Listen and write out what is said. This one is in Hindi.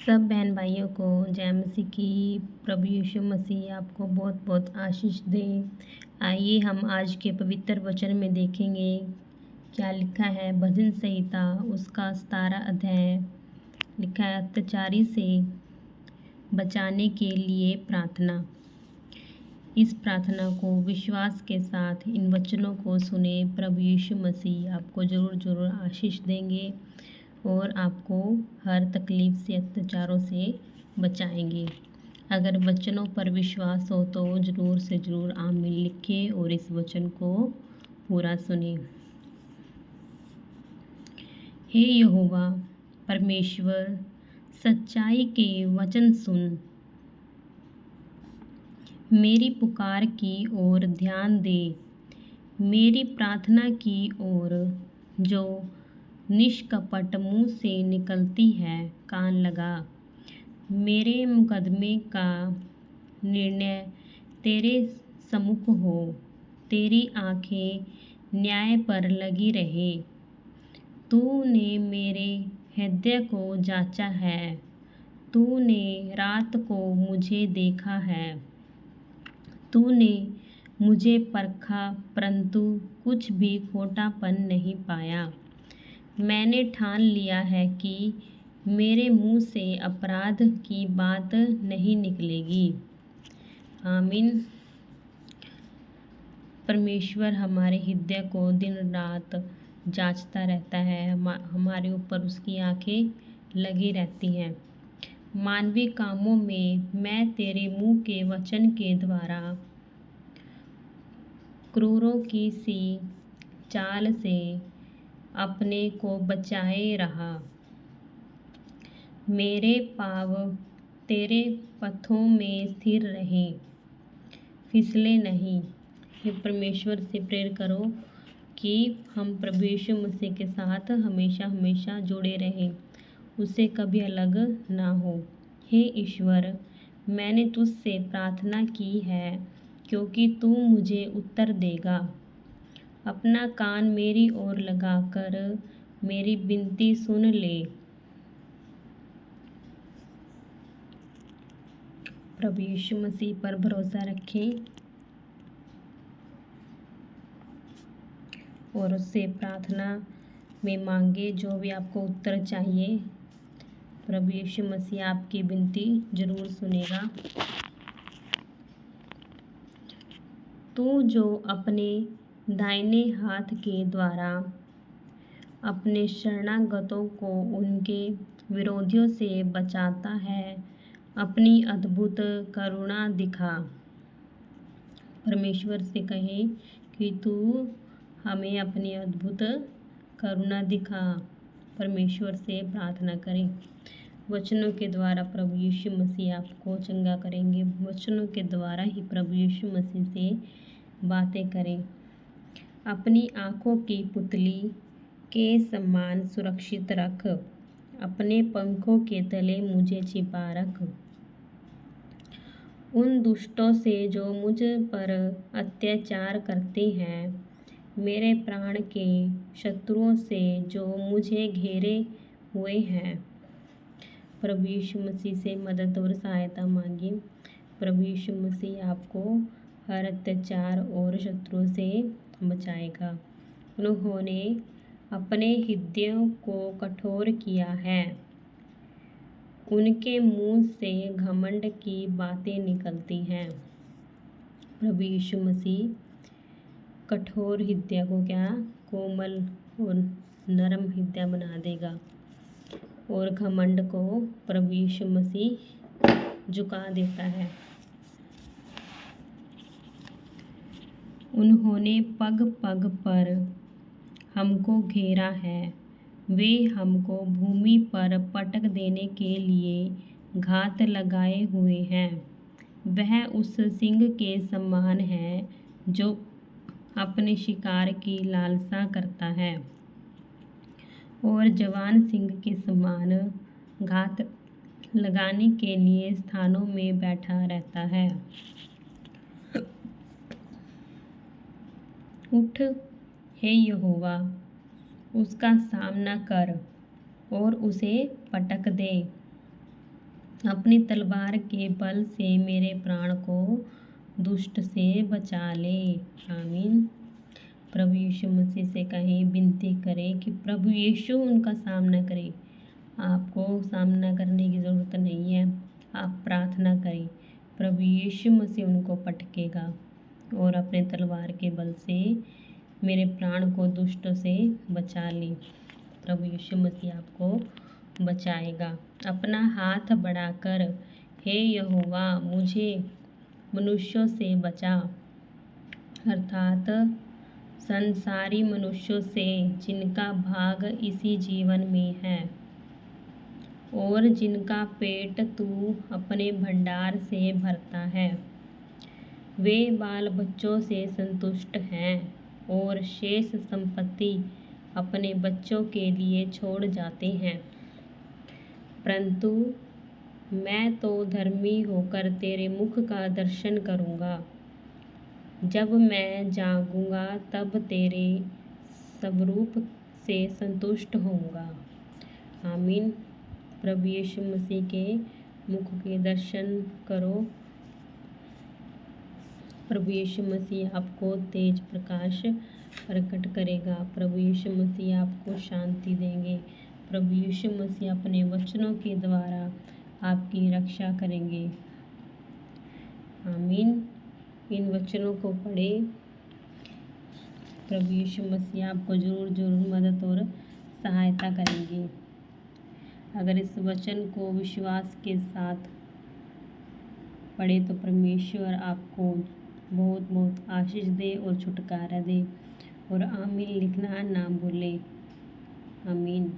सब बहन भाइयों को जय मसीह की। प्रभु यीशु मसीह आपको बहुत बहुत आशीष दे। आइए हम आज के पवित्र वचन में देखेंगे क्या लिखा है। भजन संहिता उसका 17 अध्याय लिखा है, अत्याचारी से बचाने के लिए प्रार्थना। इस प्रार्थना को विश्वास के साथ इन वचनों को सुने। प्रभु यीशु मसीह आपको ज़रूर आशीष देंगे और आपको हर तकलीफ़ से, अत्याचारों से बचाएंगे। अगर वचनों पर विश्वास हो तो ज़रूर से ज़रूर आमीन लिखें और इस वचन को पूरा सुने। हे यहोवा परमेश्वर, सच्चाई के वचन सुन, मेरी पुकार की ओर ध्यान दे, मेरी प्रार्थना की ओर जो निष्कपट मुँह से निकलती है कान लगा। मेरे मुकदमे का निर्णय तेरे सम्मुख हो, तेरी आँखें न्याय पर लगी रहे। तूने मेरे हृदय को जांचा है, तूने रात को मुझे देखा है। तूने मुझे परखा परंतु कुछ भी खोटापन नहीं पाया। मैंने ठान लिया है कि मेरे मुंह से अपराध की बात नहीं निकलेगी। आमीन। परमेश्वर हमारे हृदय को दिन रात जांचता रहता है। हमारे ऊपर उसकी आंखें लगी रहती हैं। मानवीय कामों में मैं तेरे मुंह के वचन के द्वारा क्रूरों की सी चाल से अपने को बचाए रहा। मेरे पाँव तेरे पथों में स्थिर रहे, फिसले नहीं। हे परमेश्वर से प्रेयर करो कि हम प्रभु यीशु मसीह के साथ हमेशा हमेशा जुड़े रहें, उससे कभी अलग ना हो। हे ईश्वर, मैंने तुझसे प्रार्थना की है क्योंकि तू मुझे उत्तर देगा। अपना कान मेरी ओर लगाकर मेरी विनती सुन ले। प्रभु यीशु मसीह पर भरोसा रखें और उससे प्रार्थना में मांगे जो भी आपको उत्तर चाहिए। प्रभु यीशु मसीह आपकी विनती जरूर सुनेगा। तू जो अपने दाहिने हाथ के द्वारा अपने शरणागतों को उनके विरोधियों से बचाता है, अपनी अद्भुत करुणा दिखा। परमेश्वर से कहें कि तू हमें अपनी अद्भुत करुणा दिखा। परमेश्वर से प्रार्थना करें। वचनों के द्वारा प्रभु यीशु मसीह आपको चंगा करेंगे। वचनों के द्वारा ही प्रभु यीशु मसीह से बातें करें। अपनी आँखों की पुतली के समान सुरक्षित रख, अपने पंखों के तले मुझे छिपा रख। उन दुष्टों से जो मुझ पर अत्याचार करते हैं, मेरे प्राण के शत्रुओं से जो मुझे घेरे हुए हैं। प्रभु यीशु मसीह से मदद और सहायता मांगिए। प्रभु यीशु मसीह आपको हर अत्याचार और शत्रुओं से बचाएगा। उन्होंने अपने हृदयों को कठोर किया है, उनके मुंह से घमंड की बातें निकलती हैं। प्रभु यीशु मसीह कठोर हृदय को कोमल और नरम हृदय बना देगा और घमंड को प्रभु यीशु मसीह झुका देता है। उन्होंने पग पग पर हमको घेरा है, वे हमको भूमि पर पटक देने के लिए घात लगाए हुए हैं। वह उस सिंह के समान है जो अपने शिकार की लालसा करता है और जवान सिंह के समान घात लगाने के लिए स्थानों में बैठा रहता है। उठ हे यहोवा, उसका सामना कर और उसे पटक दे। अपनी तलवार के बल से मेरे प्राण को दुष्ट से बचा ले। आमीन। प्रभु यीशु मसीह से कहें, विनती करें कि प्रभु यीशु उनका सामना करे। आपको सामना करने की ज़रूरत नहीं है, आप प्रार्थना करें, प्रभु यीशु मसीह उनको पटकेगा और अपने तलवार के बल से मेरे प्राण को दुष्टों से बचा ले। प्रभु यीशु मसीह आपको बचाएगा। अपना हाथ बढ़ाकर, हे यहोवा मुझे मनुष्यों से बचा, अर्थात संसारी मनुष्यों से जिनका भाग इसी जीवन में है और जिनका पेट तू अपने भंडार से भरता है। वे बाल बच्चों से संतुष्ट हैं और शेष संपत्ति अपने बच्चों के लिए छोड़ जाते हैं, परंतु मैं तो धर्मी होकर तेरे मुख का दर्शन करूँगा। जब मैं जागूंगा तब तेरे स्वरूप से संतुष्ट होऊंगा। आमीन। प्रभु यीशु मसीह के मुख के दर्शन करो। प्रभु यीशु मसीह आपको तेज प्रकाश प्रकट करेगा। प्रभु यीशु मसीह आपको शांति देंगे। प्रभु यीशु मसीह अपने वचनों के द्वारा आपकी रक्षा करेंगे। आमीन। इन वचनों को पढ़े। प्रभु यीशु मसीह आपको ज़रूर मदद और सहायता करेंगे। अगर इस वचन को विश्वास के साथ पढ़े तो परमेश्वर आपको बहुत बहुत आशीष दे और छुटकारा दे। और आमीन लिखना ना भूलें। आमीन।